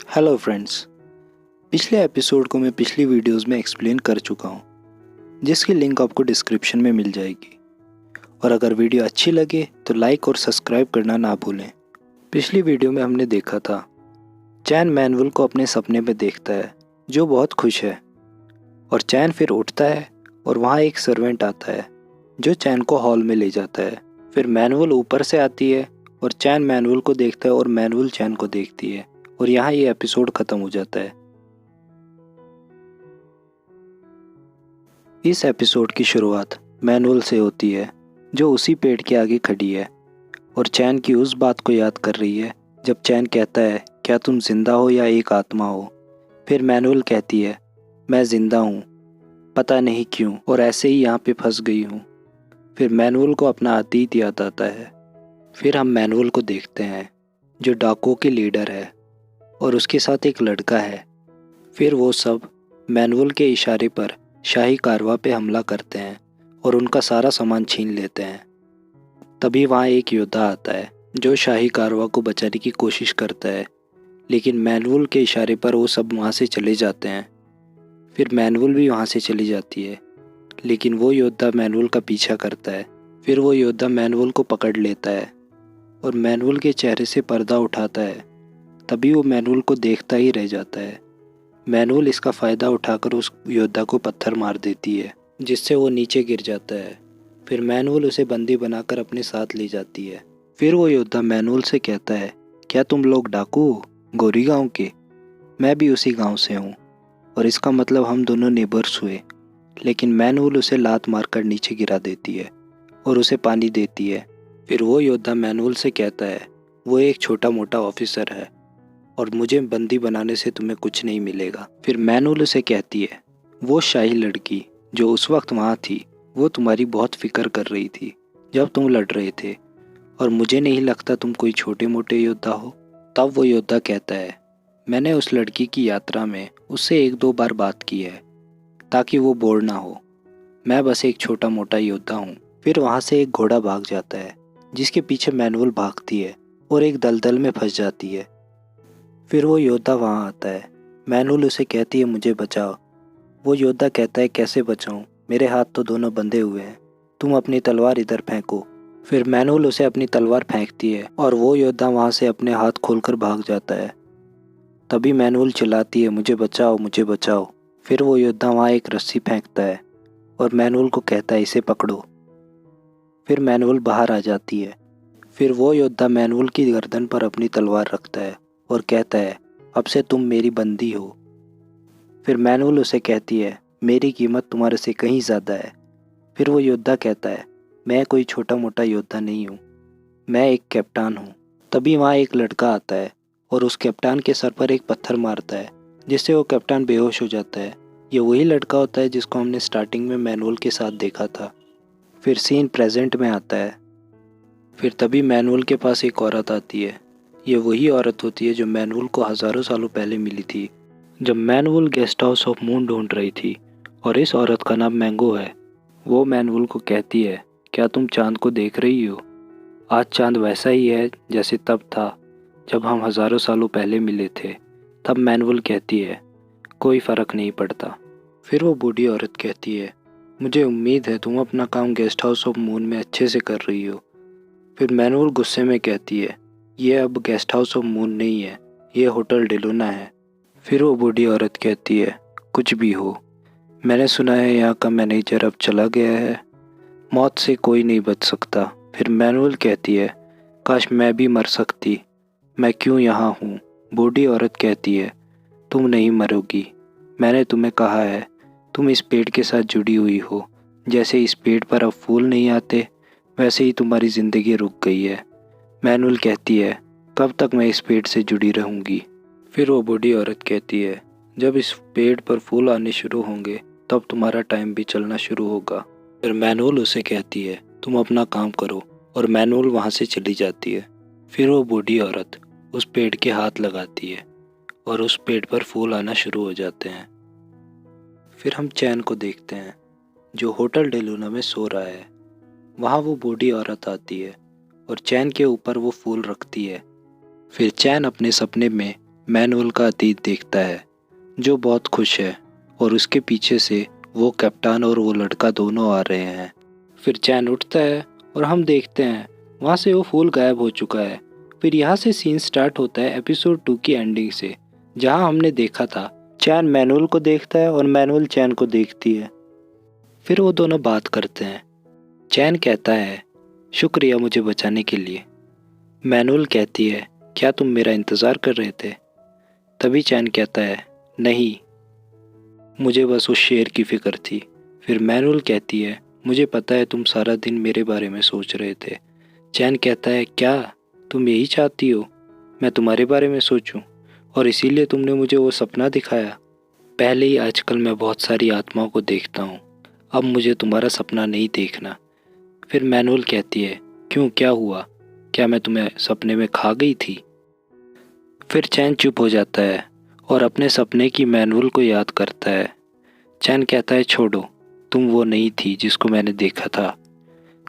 Hello friends. पिछले episode को मैं पिछली वीडियोस में एक्सप्लेन कर चुका हूँ, जिसकी लिंक आपको डिस्क्रिप्शन में मिल जाएगी। और अगर वीडियो अच्छी लगे तो लाइक और सब्सक्राइब करना ना भूलें। पिछली वीडियो में हमने देखा था चैन मैनुअल को अपने सपने में देखता है, जो बहुत खुश है। और चैन फिर उठता है और वहाँ एक सर्वेंट आता है जो चैन को हॉल में ले जाता है। फिर मैनुअल ऊपर से आती है और चैन मैनुअल को देखता है और मैनुअल चैन को देखती है, और यहाँ ये एपिसोड ख़त्म हो जाता है। इस एपिसोड की शुरुआत मैनुअल से होती है, जो उसी पेड़ के आगे खड़ी है और चैन की उस बात को याद कर रही है जब चैन कहता है, क्या तुम जिंदा हो या एक आत्मा हो। फिर मैनुअल कहती है, मैं जिंदा हूँ, पता नहीं क्यों, और ऐसे ही यहाँ पे फंस गई हूँ। फिर मैनुअल को अपना अतीत याद आता है। फिर हम मैनुअल को देखते हैं जो डाकुओं के लीडर है और उसके साथ एक लड़का है। फिर वो सब मैनुअल के इशारे पर शाही कारवां पे हमला करते हैं और उनका सारा सामान छीन लेते हैं। तभी वहाँ एक योद्धा आता है जो शाही कारवां को बचाने की कोशिश करता है, लेकिन मैनुअल के इशारे पर वो सब वहाँ से चले जाते हैं। फिर मैनुअल भी वहाँ से चली जाती है, लेकिन वो योद्धा मैनुअल का पीछा करता है। फिर वो योद्धा मैनुअल को पकड़ लेता है और मैनुअल के चेहरे से पर्दा उठाता है। तभी वो मैनुअल को देखता ही रह जाता है। मैनुअल इसका फ़ायदा उठाकर उस योद्धा को पत्थर मार देती है, जिससे वो नीचे गिर जाता है। फिर मैनुअल उसे बंदी बनाकर अपने साथ ले जाती है। फिर वो योद्धा मैनुअल से कहता है, क्या तुम लोग डाकू हो, गोरी गांव के? मैं भी उसी गांव से हूँ, और इसका मतलब हम दोनों नेबर्स हुए। लेकिन मैनुअल उसे लात मारकर नीचे गिरा देती है और उसे पानी देती है। फिर वो योद्धा मैनुअल से कहता है, वो एक छोटा मोटा ऑफिसर है और मुझे बंदी बनाने से तुम्हें कुछ नहीं मिलेगा। फिर मैनुअल उसे कहती है, वो शाही लड़की जो उस वक्त वहाँ थी, वो तुम्हारी बहुत फिक्र कर रही थी जब तुम लड़ रहे थे, और मुझे नहीं लगता तुम कोई छोटे मोटे योद्धा हो। तब वो योद्धा कहता है, मैंने उस लड़की की यात्रा में उससे एक दो बार बात की है ताकि वो बोर ना हो। मैं बस एक छोटा मोटा योद्धा हूँ। फिर वहाँ से एक घोड़ा भाग जाता है, जिसके पीछे मैनुअल भागती है और एक दलदल में फंस जाती है। फिर वो योद्धा वहाँ आता है। मैनुअल उसे कहती है, मुझे बचाओ। वो योद्धा कहता है, कैसे बचाऊं, मेरे हाथ तो दोनों बंधे हुए हैं, तुम अपनी तलवार इधर फेंको। फिर मैनुअल उसे अपनी तलवार फेंकती है और वो योद्धा वहाँ से अपने हाथ खोलकर भाग जाता है। तभी मैनुअल चिल्लाती है, मुझे बचाओ, मुझे बचाओ। फिर वो योद्धा वहाँ एक रस्सी फेंकता है और मैनुअल को कहता है, इसे पकड़ो। फिर मैनुअल बाहर आ जाती है। फिर वो योद्धा मैनुअल की गर्दन पर अपनी तलवार रखता है और कहता है, अब से तुम मेरी बंदी हो। फिर मैनुअल उसे कहती है, मेरी कीमत तुम्हारे से कहीं ज़्यादा है। फिर वो योद्धा कहता है, मैं कोई छोटा मोटा योद्धा नहीं हूँ, मैं एक कप्तान हूँ। तभी वहाँ एक लड़का आता है और उस कप्तान के सर पर एक पत्थर मारता है, जिससे वो कप्तान बेहोश हो जाता है। ये वही लड़का होता है जिसको हमने स्टार्टिंग में मैनुअल के साथ देखा था। फिर सीन प्रेजेंट में आता है। फिर तभी मैनुअल के पास एक औरत आती है। ये वही औरत होती है जो मैनुअल को हज़ारों सालों पहले मिली थी, जब manual guest house of moon ढूंढ रही थी। और इस औरत का नाम मैंगो है। वो मैनुअल को कहती है, क्या तुम चांद को देख रही हो? आज चांद वैसा ही है जैसे तब था जब हम हज़ारों सालों पहले मिले थे। तब मैनुअल कहती है, कोई फ़र्क नहीं पड़ता। फिर वो बूढ़ी औरत कहती है, मुझे उम्मीद है तुम अपना काम गेस्ट हाउस ऑफ मून में अच्छे से कर रही हो। फिर मैनुअल गुस्से में कहती है, ये अब गेस्ट हाउस ऑफ मून नहीं है, ये होटल डेलोना है। फिर वो बूढ़ी औरत कहती है, कुछ भी हो, मैंने सुना है यहाँ का मैनेजर अब चला गया है, मौत से कोई नहीं बच सकता। फिर मैनुअल कहती है, काश मैं भी मर सकती, मैं क्यों यहाँ हूँ? बूढ़ी औरत कहती है, तुम नहीं मरोगी, मैंने तुम्हें कहा है, तुम इस पेड़ के साथ जुड़ी हुई हो। जैसे इस पेड़ पर अब फूल नहीं आते, वैसे ही तुम्हारी ज़िंदगी रुक गई है। मैनुअल कहती है, कब तक मैं इस पेड़ से जुड़ी रहूँगी? फिर वो बूढ़ी औरत कहती है, जब इस पेड़ पर फूल आने शुरू होंगे तब तुम्हारा टाइम भी चलना शुरू होगा। फिर मैनुअल उसे कहती है, तुम अपना काम करो, और मैनुअल वहाँ से चली जाती है। फिर वो बूढ़ी औरत उस पेड़ के हाथ लगाती है और उस पेड़ पर फूल आना शुरू हो जाते हैं। फिर हम चैन को देखते हैं जो होटल डेलूना में सो रहा है। वहाँ वो बूढ़ी औरत आती है और चैन के ऊपर वो फूल रखती है। फिर चैन अपने सपने में मैनुअल का अतीत देखता है जो बहुत खुश है और उसके पीछे से वो कप्तान और वो लड़का दोनों आ रहे हैं। फिर चैन उठता है और हम देखते हैं वहाँ से वो फूल गायब हो चुका है। फिर यहाँ से सीन स्टार्ट होता है एपिसोड 2 की एंडिंग से, जहाँ हमने देखा था चैन मैनुअल को देखता है और मैनुअल चैन को देखती है। फिर वो दोनों बात करते हैं। चैन कहता है शुक्रिया मुझे बचाने के लिए। मैनुअल कहती है क्या तुम मेरा इंतज़ार कर रहे थे? तभी चैन कहता है नहीं, मुझे बस उस शेर की फ़िक्र थी। फिर मैनुअल कहती है मुझे पता है तुम सारा दिन मेरे बारे में सोच रहे थे। चैन कहता है क्या तुम यही चाहती हो मैं तुम्हारे बारे में सोचूं, और इसीलिए तुमने मुझे वो सपना दिखाया? पहले ही आजकल मैं बहुत सारी आत्माओं को देखता हूँ, अब मुझे तुम्हारा सपना नहीं देखना। फिर मैनुअल कहती है क्यों, क्या हुआ? क्या मैं तुम्हें सपने में खा गई थी? फिर चैन चुप हो जाता है और अपने सपने की मैनुअल को याद करता है। चैन कहता है छोड़ो, तुम वो नहीं थी जिसको मैंने देखा था।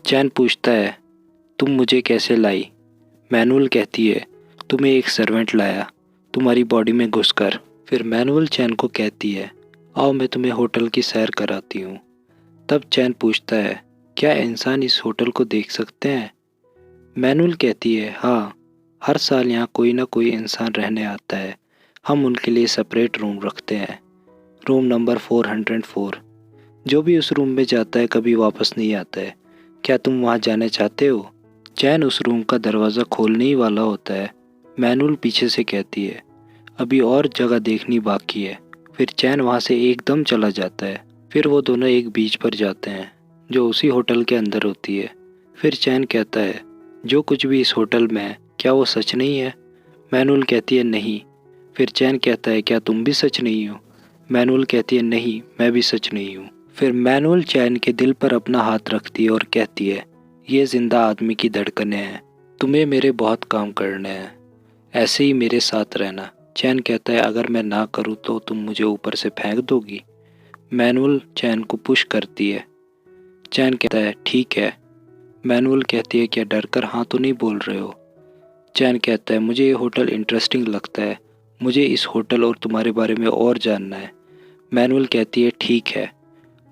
चैन पूछता है तुम मुझे कैसे लाई? मैनुअल कहती है तुम्हें एक सर्वेंट लाया तुम्हारी बॉडी में घुसकर। फिर मैनुअल चैन को कहती है आओ मैं तुम्हें होटल की सैर कराती हूँ। तब चैन पूछता है क्या इंसान इस होटल को देख सकते हैं? मैनुअल कहती है हाँ, हर साल यहाँ कोई ना कोई इंसान रहने आता है, हम उनके लिए सेपरेट रूम रखते हैं, रूम नंबर 404। जो भी उस रूम में जाता है कभी वापस नहीं आता है। क्या तुम वहाँ जाना चाहते हो? चैन उस रूम का दरवाज़ा खोलने ही वाला होता है। मैनुअल पीछे से कहती है अभी और जगह देखनी बाकी है। फिर चैन वहाँ से एकदम चला जाता है। फिर वो दोनों एक बीच पर जाते हैं जो उसी होटल के अंदर होती है। फिर चैन कहता है जो कुछ भी इस होटल में है क्या वो सच नहीं है? मैनुअल कहती है नहीं। फिर चैन कहता है क्या तुम भी सच नहीं हो? मैनुअल कहती है नहीं, मैं भी सच नहीं हूँ। फिर मैनुअल चैन के दिल पर अपना हाथ रखती है और कहती है ये जिंदा आदमी की धड़कनें हैं, तुम्हें मेरे बहुत काम करने हैं, ऐसे ही मेरे साथ रहना। चैन कहता है अगर मैं ना करूँ तो तुम मुझे ऊपर से फेंक दोगी? मैनुअल चैन को पुश करती है। चैन कहता है ठीक है। मैनुअल कहती है क्या डर कर हाँ तो नहीं बोल रहे हो? चैन कहता है मुझे ये होटल इंटरेस्टिंग लगता है, मुझे इस होटल और तुम्हारे बारे में और जानना है। मैनुअल कहती है ठीक है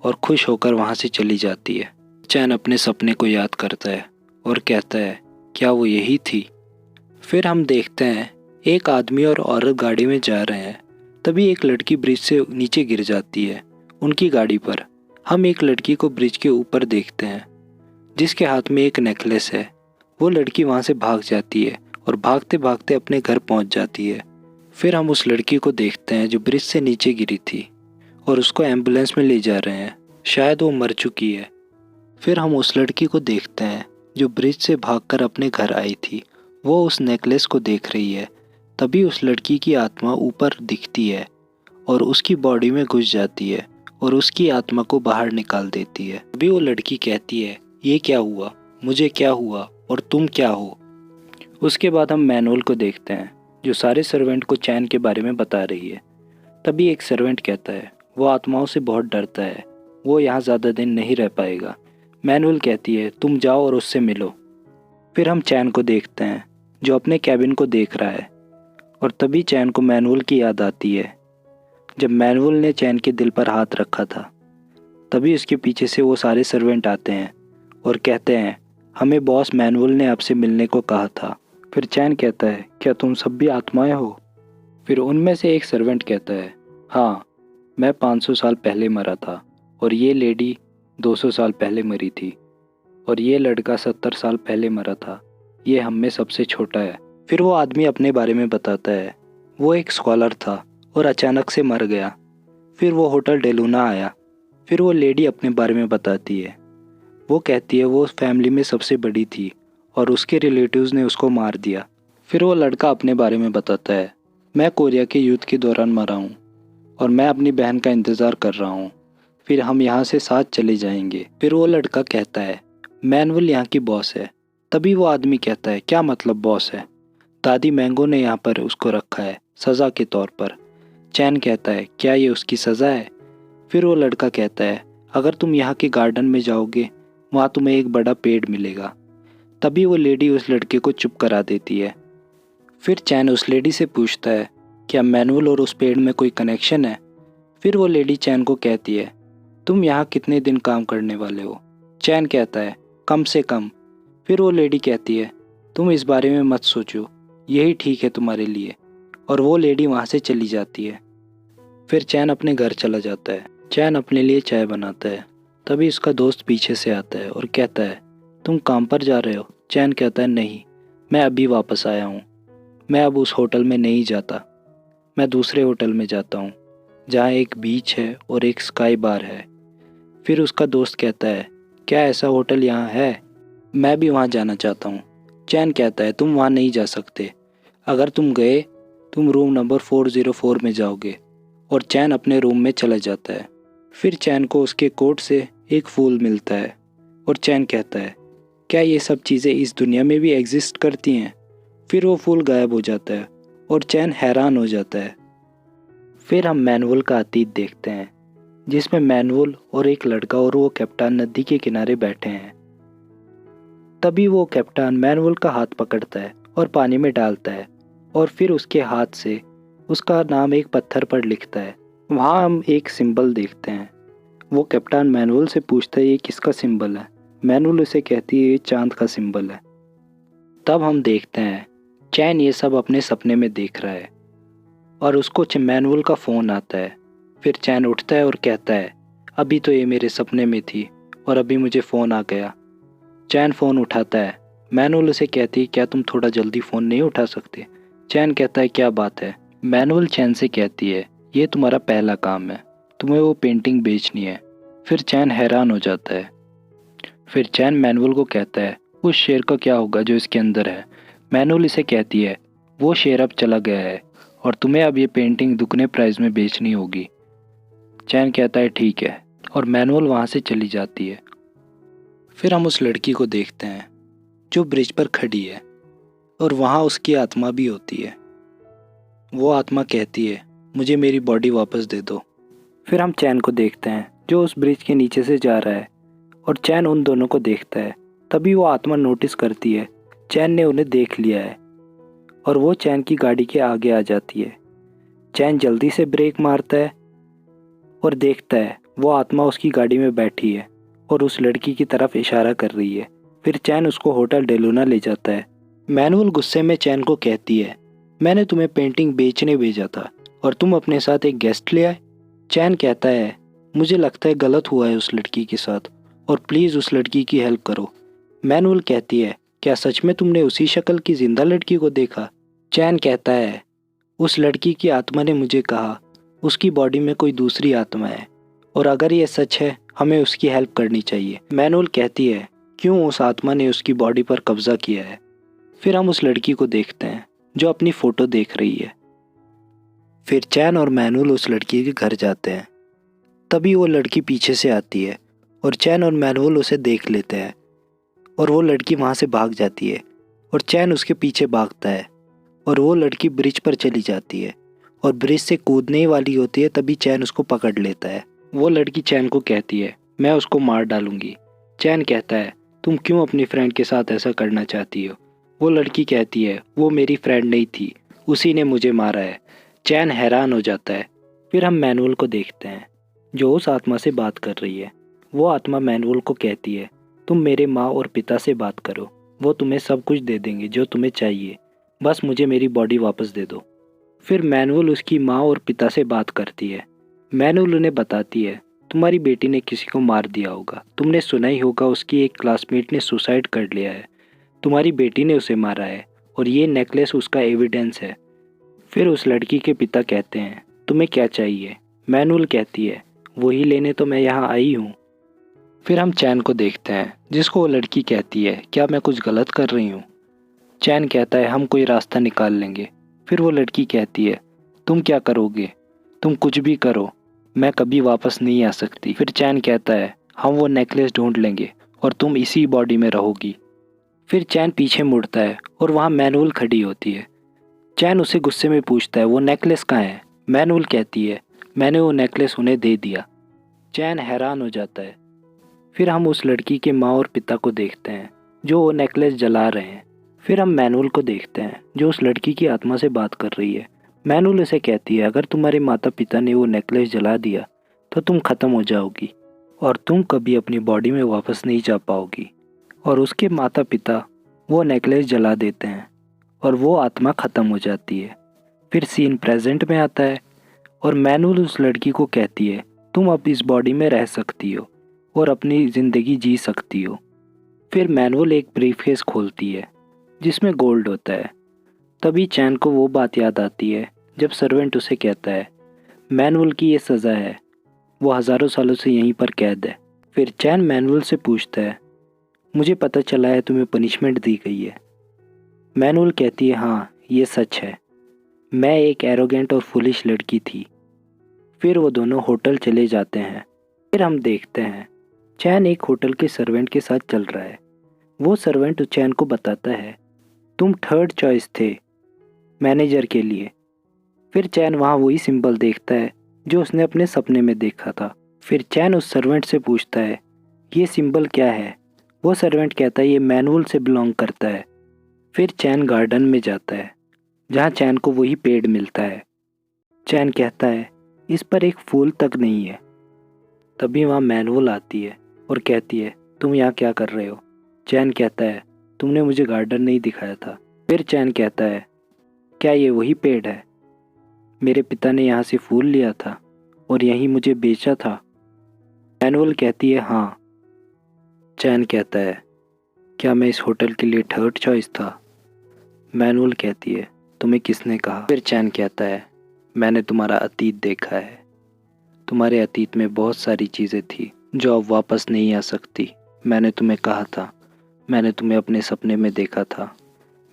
और खुश होकर वहाँ से चली जाती है। चैन अपने सपने को याद करता है और कहता है क्या वो यही थी? फिर हम देखते हैं एक आदमी और औरत गाड़ी में जा रहे हैं। तभी एक लड़की ब्रिज से नीचे गिर जाती है उनकी गाड़ी पर। हम एक लड़की को ब्रिज के ऊपर देखते हैं जिसके हाथ में एक नेकलेस है। वो लड़की वहाँ से भाग जाती है और भागते भागते अपने घर पहुँच जाती है। फिर हम उस लड़की को देखते हैं जो ब्रिज से नीचे गिरी थी और उसको एम्बुलेंस में ले जा रहे हैं, शायद वो मर चुकी है। फिर हम उस लड़की को देखते हैं जो ब्रिज से भागकर अपने घर आई थी, वो उस नेकलेस को देख रही है। तभी उस लड़की की आत्मा ऊपर दिखती है और उसकी बॉडी में घुस जाती है और उसकी आत्मा को बाहर निकाल देती है। तभी वो लड़की कहती है ये क्या हुआ, मुझे क्या हुआ और तुम क्या हो? उसके बाद हम मैनुअल को देखते हैं जो सारे सर्वेंट को चैन के बारे में बता रही है। तभी एक सर्वेंट कहता है वो आत्माओं से बहुत डरता है, वो यहाँ ज़्यादा दिन नहीं रह पाएगा। मैनुअल कहती है तुम जाओ और उससे मिलो। फिर हम चैन को देखते हैं जो अपने कैबिन को देख रहा है और तभी चैन को मैनुअल की याद आती है जब मैनुअल ने चैन के दिल पर हाथ रखा था। तभी उसके पीछे से वो सारे सर्वेंट आते हैं और कहते हैं हमें बॉस मैनुअल ने आपसे मिलने को कहा था। फिर चैन कहता है क्या तुम सब भी आत्माएं हो? फिर उनमें से एक सर्वेंट कहता है हाँ, मैं 500 साल पहले मरा था और ये लेडी 200 साल पहले मरी थी और ये लड़का 70 साल पहले मरा था, ये हम में सबसे छोटा है। फिर वो आदमी अपने बारे में बताता है वो एक स्कॉलर था और अचानक से मर गया। फिर वो होटल डेलूना आया। फिर वो लेडी अपने बारे में बताती है, वो कहती है वो फैमिली में सबसे बड़ी थी और उसके रिलेटिव्स ने उसको मार दिया। फिर वो लड़का अपने बारे में बताता है मैं कोरिया के युद्ध के दौरान मरा हूँ और मैं अपनी बहन का इंतज़ार कर रहा हूँ, फिर हम यहाँ से साथ चले जाएंगे। फिर वो लड़का कहता है मैनुअल यहाँ की बॉस है। तभी वो आदमी कहता है क्या मतलब बॉस है? दादी मैंगो ने यहाँ पर उसको रखा है सज़ा के तौर पर। चैन कहता है क्या ये उसकी सज़ा है? फिर वो लड़का कहता है अगर तुम यहाँ के गार्डन में जाओगे वहाँ तुम्हें एक बड़ा पेड़ मिलेगा। तभी वो लेडी उस लड़के को चुप करा देती है। फिर चैन उस लेडी से पूछता है क्या मैनुअल और उस पेड़ में कोई कनेक्शन है? फिर वो लेडी चैन को कहती है, तुम यहाँ कितने दिन काम करने वाले हो? चैन कहता है, कम से कम। फिर वो लेडी कहती है, तुम इस बारे में मत सोचो, यही ठीक है तुम्हारे लिए। और वो लेडी वहाँ से चली जाती है। फिर चैन अपने घर चला जाता है। चैन अपने लिए चाय बनाता है। तभी उसका दोस्त पीछे से आता है और कहता है, तुम काम पर जा रहे हो? चैन कहता है, नहीं, मैं अभी वापस आया हूँ। मैं अब उस होटल में नहीं जाता, मैं दूसरे होटल में जाता हूँ जहाँ एक बीच है और एक स्काई बार है। फिर उसका दोस्त कहता है, क्या ऐसा होटल यहाँ है? मैं भी वहाँ जाना चाहता हूँ। चैन कहता है, तुम वहाँ नहीं जा सकते। अगर तुम गए, तुम रूम नंबर 404 में जाओगे। और चैन अपने रूम में चला जाता है। फिर चैन को उसके कोट से एक फूल मिलता है और चैन कहता है, क्या ये सब चीज़ें इस दुनिया में भी एग्जिस्ट करती हैं? फिर वो फूल गायब हो जाता है और चैन हैरान हो जाता है। फिर हम मैनुअल का अतीत देखते हैं, जिसमें मैनुअल और एक लड़का और वो कैप्टन नदी के किनारे बैठे हैं। तभी वो कैप्टन मैनुअल का हाथ पकड़ता है और पानी में डालता है और फिर उसके हाथ से उसका नाम एक पत्थर पर लिखता है। वहाँ हम एक सिंबल देखते हैं। वो कैप्टन मैनुअल से पूछता है, ये किसका सिंबल है? मैनुअल उसे कहती है, ये चांद का सिंबल है। तब हम देखते हैं चैन ये सब अपने सपने में देख रहा है और उसको मैनुअल का फ़ोन आता है। फिर चैन उठता है और कहता है, अभी तो ये मेरे सपने में थी और अभी मुझे फ़ोन आ गया। चैन फ़ोन उठाता है। मैनुअल उसे कहती है, क्या तुम थोड़ा जल्दी फ़ोन नहीं उठा सकते? चैन कहता है, क्या बात है? मैनुअल चैन से कहती है, ये तुम्हारा पहला काम है, तुम्हें वो पेंटिंग बेचनी है। फिर चैन हैरान हो जाता है। फिर चैन मैनुअल को कहता है, उस शेर का क्या होगा जो इसके अंदर है? मैनुअल इसे कहती है, वो शेर अब चला गया है और तुम्हें अब ये पेंटिंग दुगने प्राइस में बेचनी होगी। चैन कहता है, ठीक है, और मैनुअल वहाँ से चली जाती है। फिर हम उस लड़की को देखते हैं जो ब्रिज पर खड़ी है और वहाँ उसकी आत्मा भी होती है। वो आत्मा कहती है, मुझे मेरी बॉडी वापस दे दो। फिर हम चैन को देखते हैं जो उस ब्रिज के नीचे से जा रहा है और चैन उन दोनों को देखता है। तभी वो आत्मा नोटिस करती है चैन ने उन्हें देख लिया है और वो चैन की गाड़ी के आगे आ जाती है। चैन जल्दी से ब्रेक मारता है और देखता है वो आत्मा उसकी गाड़ी में बैठी है और उस लड़की की तरफ इशारा कर रही है। फिर चैन उसको होटल डेलुना ले जाता है। मैनुअल गुस्से में चैन को कहती है, मैंने तुम्हें पेंटिंग बेचने भेजा था और तुम अपने साथ एक गेस्ट ले आए। चैन कहता है, मुझे लगता है गलत हुआ है उस लड़की के साथ और प्लीज़ उस लड़की की हेल्प करो। मैनुअल कहती है, क्या सच में तुमने उसी शक्ल की जिंदा लड़की को देखा? चैन कहता है, उस लड़की की आत्मा ने मुझे कहा उसकी बॉडी में कोई दूसरी आत्मा है और अगर ये सच है हमें उसकी हेल्प करनी चाहिए। मैनुअल कहती है, क्यों उस आत्मा ने उसकी बॉडी पर कब्जा किया है? फिर हम उस लड़की को देखते हैं जो अपनी फ़ोटो देख रही है। फिर चैन और मैनुअल उस लड़की के घर जाते हैं। तभी वो लड़की पीछे से आती है और चैन और मैनुअल उसे देख लेते हैं और वो लड़की वहाँ से भाग जाती है और चैन उसके पीछे भागता है और वो लड़की ब्रिज पर चली जाती है और ब्रिज से कूदने ही वाली होती है। तभी चैन उसको पकड़ लेता है। वो लड़की चैन को कहती है, मैं उसको मार डालूंगी। चैन कहता है, तुम क्यों अपनी फ्रेंड के साथ ऐसा करना चाहती हो? वो लड़की कहती है, वो मेरी फ्रेंड नहीं थी, उसी ने मुझे मारा है। चैन हैरान हो जाता है। फिर हम मैनुअल को देखते हैं जो उस आत्मा से बात कर रही है। वो आत्मा मैनुअल को कहती है, तुम मेरे माँ और पिता से बात करो, वो तुम्हें सब कुछ दे देंगे जो तुम्हें चाहिए, बस मुझे मेरी बॉडी वापस दे दो। फिर मैनुअल उसकी माँ और पिता से बात करती है। मैनुअल उन्हें बताती है, तुम्हारी बेटी ने किसी को मार दिया होगा, तुमने सुना ही होगा उसकी एक क्लासमेट ने सुसाइड कर लिया है, तुम्हारी बेटी ने उसे मारा है और ये नेकलेस उसका एविडेंस है। फिर उस लड़की के पिता कहते हैं, तुम्हें क्या चाहिए? मैनुअल कहती है, वही लेने तो मैं यहाँ आई हूँ। फिर हम चैन को देखते हैं जिसको वो लड़की कहती है, क्या मैं कुछ गलत कर रही हूँ? चैन कहता है, हम कोई रास्ता निकाल लेंगे। फिर वो लड़की कहती है, तुम क्या करोगे? तुम कुछ भी करो, मैं कभी वापस नहीं आ सकती। फिर चैन कहता है, हम वो नेकलेस ढूंढ लेंगे और तुम इसी बॉडी में रहोगी। फिर चैन पीछे मुड़ता है और वहाँ मैनुअल खड़ी होती है। चैन उसे गुस्से में पूछता है, वो नेकलेस कहाँ है? मैनुअल कहती है, मैंने वो नेकलेस उन्हें दे दिया। चैन हैरान हो जाता है। फिर हम उस लड़की के माँ और पिता को देखते हैं जो वो नेकलेस जला रहे हैं। फिर हम मैनुअल को देखते हैं जो उस लड़की की आत्मा से बात कर रही है। मैनुअल उसे कहती है, अगर तुम्हारे माता पिता ने वो नेकलेस जला दिया तो तुम ख़त्म हो जाओगी और तुम कभी अपनी बॉडी में वापस नहीं जा पाओगी। और उसके माता पिता वो नेकलेस जला देते हैं और वो आत्मा ख़त्म हो जाती है। फिर सीन प्रेजेंट में आता है और मैनुअल उस लड़की को कहती है, तुम अब इस बॉडी में रह सकती हो और अपनी ज़िंदगी जी सकती हो। फिर मैनुअल एक ब्रीफकेस खोलती है जिसमें गोल्ड होता है। तभी चैन को वो बात याद आती है जब सर्वेंट उसे कहता है, मैनुअल की ये सज़ा है, वो हज़ारों सालों से यहीं पर कैद है। फिर चैन मैनुअल से पूछता है, मुझे पता चला है तुम्हें पनिशमेंट दी गई है। मैनुअल कहती है, हाँ ये सच है, मैं एक एरोगेंट और फुलिश लड़की थी। फिर वो दोनों होटल चले जाते हैं। फिर हम देखते हैं चैन एक होटल के सर्वेंट के साथ चल रहा है। वो सर्वेंट चैन को बताता है, तुम थर्ड चॉइस थे मैनेजर के लिए। फिर चैन वहाँ वही सिंबल देखता है जो उसने अपने सपने में देखा था। फिर चैन उस सर्वेंट से पूछता है, ये सिंबल क्या है? वो सर्वेंट कहता है, ये मैनुअल से बिलोंग करता है। फिर चैन गार्डन में जाता है जहाँ चैन को वही पेड़ मिलता है। चैन कहता है, इस पर एक फूल तक नहीं है। तभी वहाँ मैनुअल आती है और कहती है, तुम यहाँ क्या कर रहे हो? चैन कहता है, तुमने मुझे गार्डन नहीं दिखाया था। फिर चैन कहता है, क्या ये वही पेड़ है? मेरे पिता ने यहाँ से फूल लिया था और यहीं मुझे बेचा था। मैनुअल कहती है, हाँ। चैन कहता है, क्या मैं इस होटल के लिए थर्ड चॉइस था? मैनुअल कहती है, तुम्हें किसने कहा? फिर चैन कहता है, मैंने तुम्हारा अतीत देखा है। तुम्हारे अतीत में बहुत सारी चीज़ें थी जो अब वापस नहीं आ सकती। मैंने तुम्हें कहा था, मैंने तुम्हें अपने सपने में देखा था।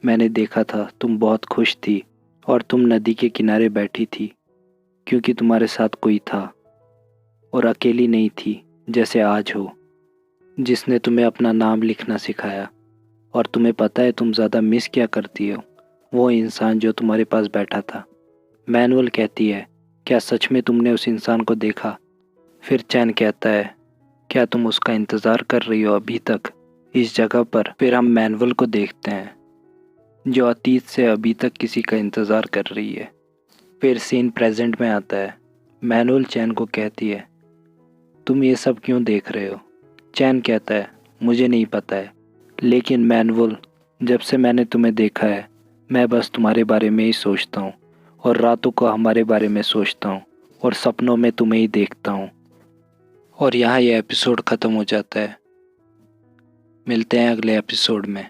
मैंने देखा था तुम बहुत खुश थी और तुम नदी के किनारे बैठी थी क्योंकि तुम्हारे साथ कोई था और अकेली नहीं थी जैसे आज हो, जिसने तुम्हें अपना नाम लिखना सिखाया। और तुम्हें पता है तुम ज़्यादा मिस क्या करती हो? वो इंसान जो तुम्हारे पास बैठा था। मैनुअल कहती है, क्या सच में तुमने उस इंसान को देखा? फिर चैन कहता है, क्या तुम उसका इंतज़ार कर रही हो अभी तक इस जगह पर? फिर हम मैनुअल को देखते हैं जो अतीत से अभी तक किसी का इंतज़ार कर रही है। फिर सीन प्रेजेंट में आता है। मैनुअल चैन को कहती है, तुम ये सब क्यों देख रहे हो? चैन कहता है, मुझे नहीं पता है, लेकिन मैनुअल, जब से मैंने तुम्हें देखा है मैं बस तुम्हारे बारे में ही सोचता हूँ और रातों को हमारे बारे में सोचता हूँ और सपनों में तुम्हें ही देखता हूँ। और यहाँ ये एपिसोड ख़त्म हो जाता है। मिलते हैं अगले एपिसोड में।